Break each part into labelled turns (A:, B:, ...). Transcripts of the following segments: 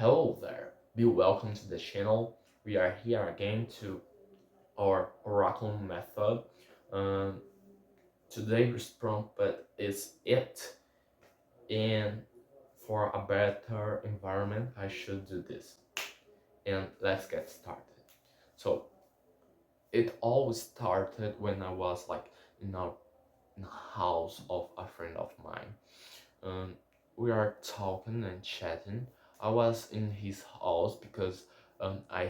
A: Hello there, be welcome to the channel. We are here again to our Oracle method. Um, Today's prompt is it, and for a better environment, I should do this. And let's get started. So it all started when I was like in a house of a friend of mine. Um, we are talking and chatting. I was in his house because I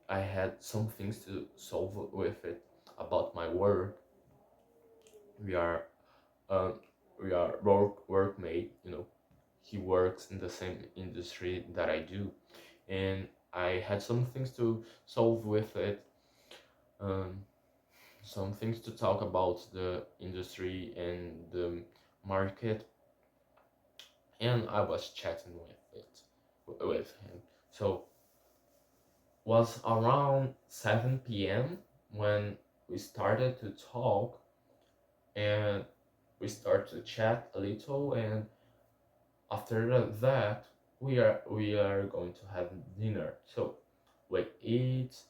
A: had some things to solve with it about my work. We are um, we are workmate. He works in the same industry that I do, and I had some things to solve with it. Um, some things to talk about the industry and the market, and I was chatting with him. So was around 7 p.m. when we started to talk, and we started to chat a little, and after that we are going to have dinner. So we eat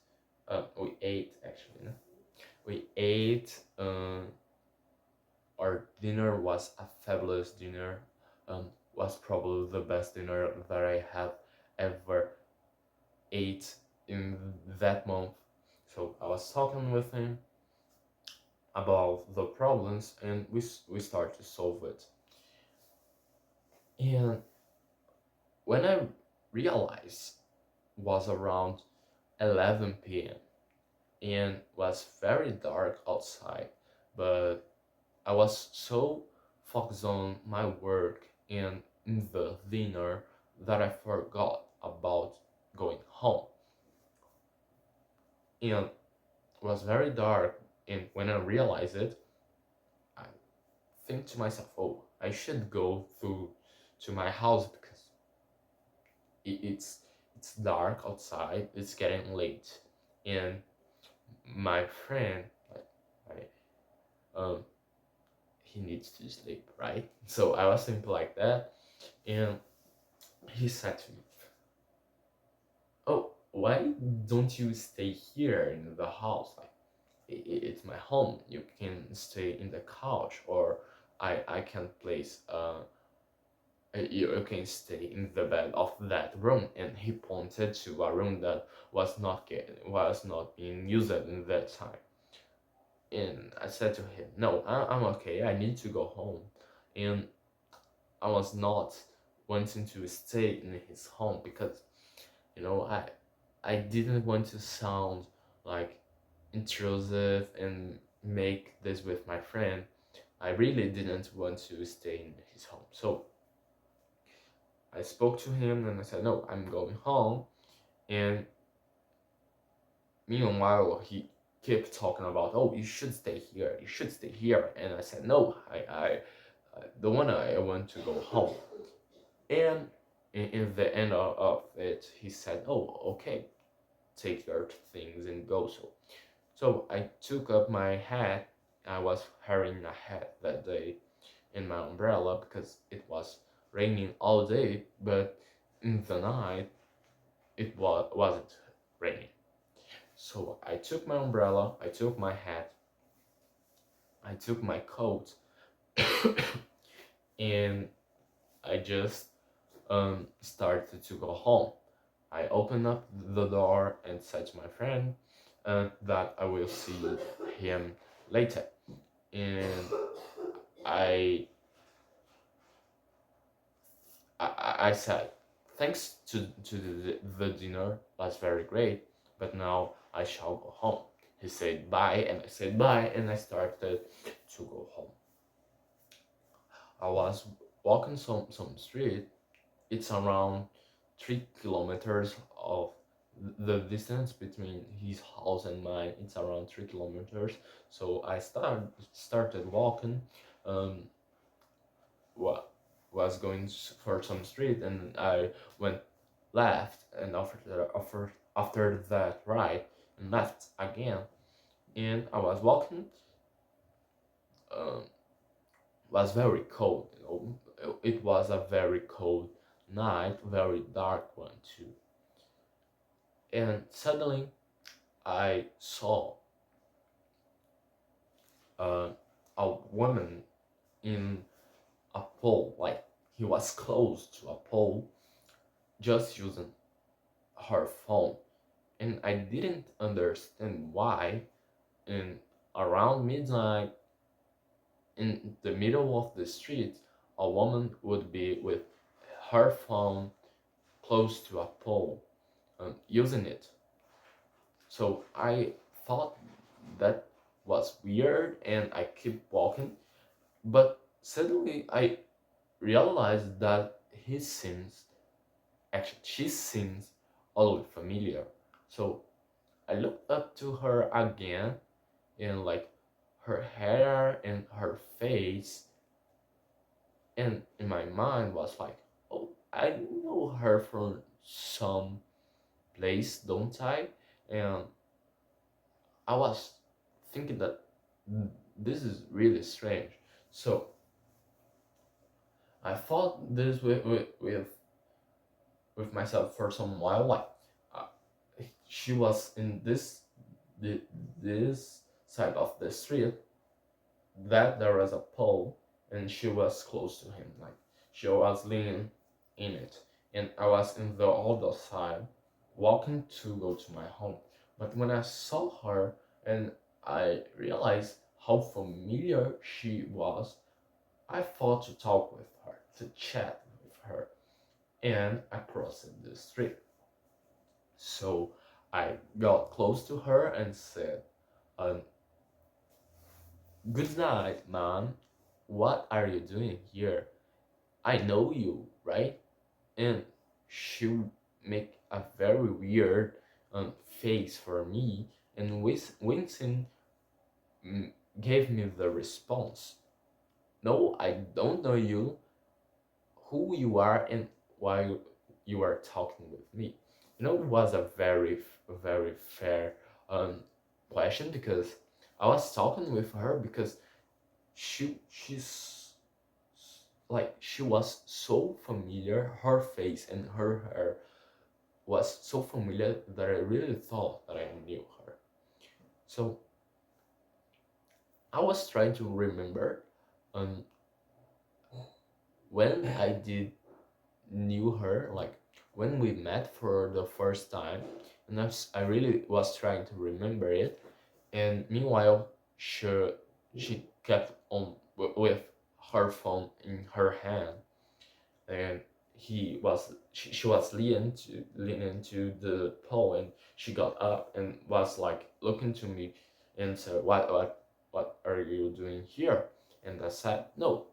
A: we ate actually, no? We ate. Our dinner was a fabulous dinner. Was probably the best dinner that I have ever ate in that month. So I was talking with him about the problems, and we start to solve it. And when I realized was around 11 p.m. and was very dark outside, but I was so focused on my work and in the dinner that I forgot about going home. And it was very dark, and when I realized it, I think to myself, oh, I should go to my house because it's dark outside, it's getting late, and my friend, like, um, he needs to sleep, right? So I was thinking like that, and he said to me, "Oh, why don't you stay here in the house? Like, it's my home. You can stay in the couch, or I can place you can stay in the bed of that room." And he pointed to a room that was not being used in that time. And I said to him, "No, I'm okay. I need to go home." And I was not wanting to stay in his home because I didn't want to sound like intrusive and make this with my friend. I really didn't want to stay in his home. So I spoke to him and I said, "No, I'm going home." And meanwhile, he kept talking about, "Oh, you should stay here. You should stay here." And I said, "No, I don't want to. I want to go home." And in the end of it, he said, "Oh, okay, take your things and go." So I took up my hat. I was wearing a hat that day, and my umbrella because it was raining all day, but in the night wasn't raining. So I took my umbrella, I took my hat, I took my coat, and I just started to go home. I opened up the door and said to my friend that I will see him later. And I, I said, "Thanks to the dinner was very great, but now I shall go home." He said bye, and I said bye, and I started to go home. I was walking some street. It's around 3 kilometers of the distance between his house and mine. It's around 3 kilometers. So I started walking. Um, what was going for some street, and I went left, and after that right, and left again, and I was walking. Um, was very cold. It was a very cold night, very dark one too. And suddenly I saw uh, a woman in a pole, like he was close to a pole, just using her phone. And I didn't understand why. And around midnight, in the middle of the street, a woman would be with her phone close to a pole, using it. So I thought that was weird and I keep walking, but suddenly I realized that she seems oddly familiar. So I looked up to her again, and like her hair and her face, and in my mind was like, oh, I know her from some place, don't I? And I was thinking that this is really strange. So I thought this with myself for some while, like uh, she was in the, this side of the street, that there was a pole, and she was close to him, like she was leaning in it, and I was in the other side walking to go to my home. But when I saw her and I realized how familiar she was, I thought to talk with her, to chat with her, and I crossed the street. So I got close to her and said, um, good night, man. What are you doing here? I know you, right? And she would make a very weird face for me, and Winston mm, gave me the response. No, I don't know you, who you are, and why you are talking with me. It was a very fair um, question, because I was talking with her because she's like she was so familiar, her face and her hair was so familiar that I really thought that I knew her. So I was trying to remember um, when I did knew her, like when we met for the first time, and I really was trying to remember it. And meanwhile, she kept on with her phone in her hand, and she was leaning to the pole, and she got up and was like looking to me and said, what are you doing here? And I said, no,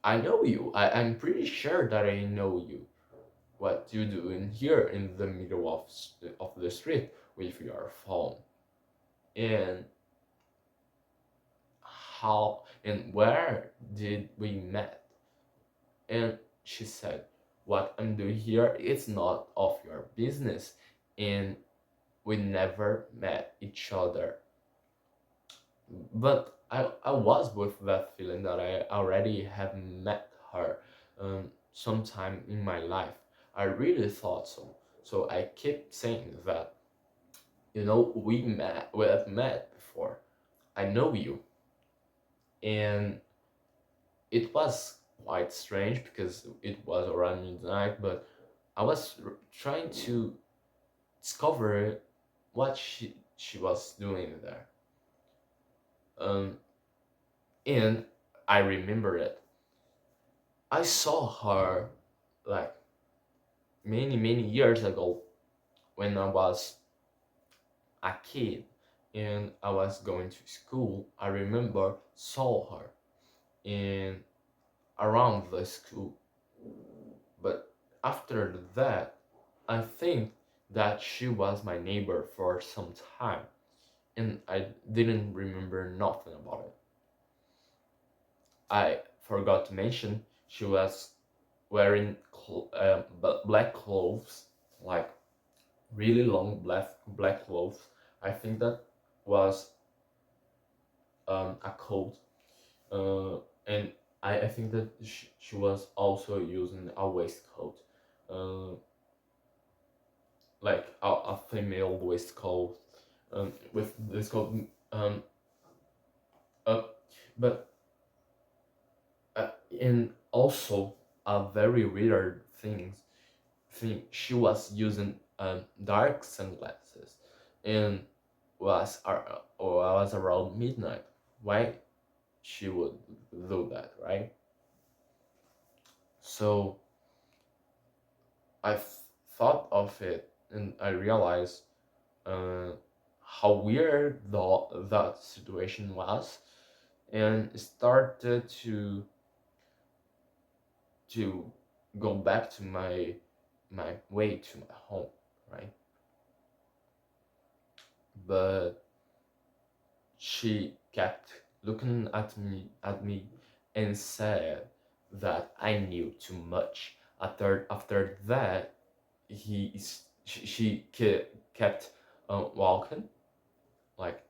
A: I know you. I'm pretty sure that I know you. What you doing here in the middle of the street with your phone? And how and where did we met? And she said, what I'm doing here is not of your business. And we never met each other. But I was with that feeling that I already have met her sometime in my life. I really thought so. So I kept saying that, we have met before. I know you. And it was quite strange because it was around midnight, but I was trying to discover what she was doing there. Um, and I remember it. I saw her like many years ago when I was a kid and I was going to school. I remember saw her in around the school. But after that, I think that she was my neighbor for some time, and I didn't remember nothing about it. I forgot to mention she was wearing black clothes, like really long black clothes. I think that was a coat, and I think that she was also using a waistcoat, uh, like a female waistcoat, with this coat um, up, but and also a very weird thing, she was using dark sunglasses, and was around midnight. Why she would do that, right? So I thought of it, and I realized uh, how weird that situation was, and started to go back to my way to my home, right? But she kept looking at me and said that I knew too much. After that, she kept walking, like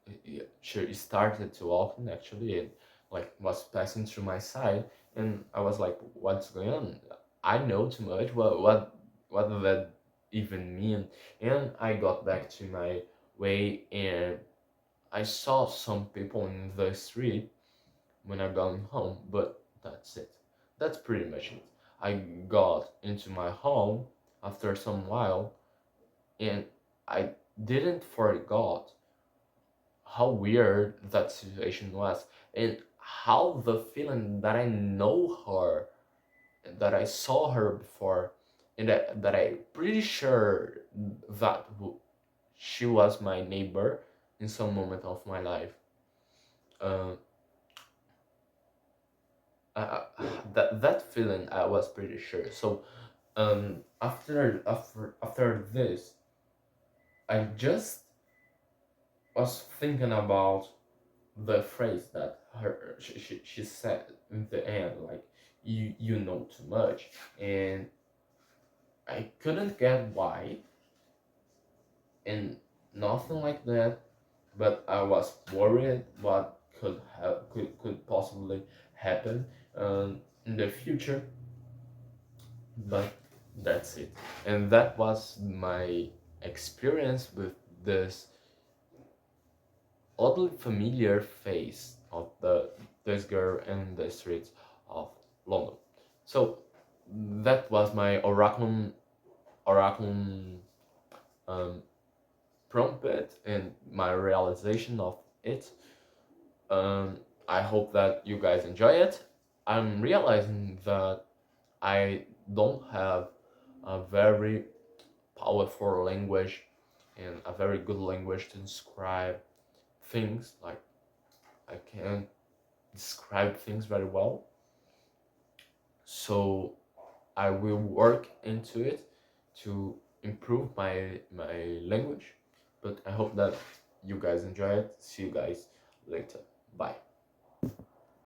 A: she started to walking actually, and like was passing through my side, and I was like, what's going on? I know too much. What does that even mean? And I got back to my way, and I saw some people in the street when I got home, but that's it. That's pretty much it. I got into my home after some while, and I didn't forgot how weird that situation was, and how the feeling that I know her, that I saw her before, and that I pretty sure that she was my neighbor in some moment of my life. Uh, that feeling I was pretty sure. So after this, I just was thinking about the phrase that she said in the end, like you know too much, and I couldn't get why, and nothing like that, but I was worried what could possibly happen in the future. But that's it, and that was my experience with this oddly familiar face of this girl in the streets of London. So that was my oracle um, prompt and my realization of it. Um, I hope that you guys enjoy it. I'm realizing that I don't have a very powerful language and a very good language to describe things. Like I can't describe things very well, so I will work into it to improve my language. But I hope that you guys enjoy it. See you guys later. Bye.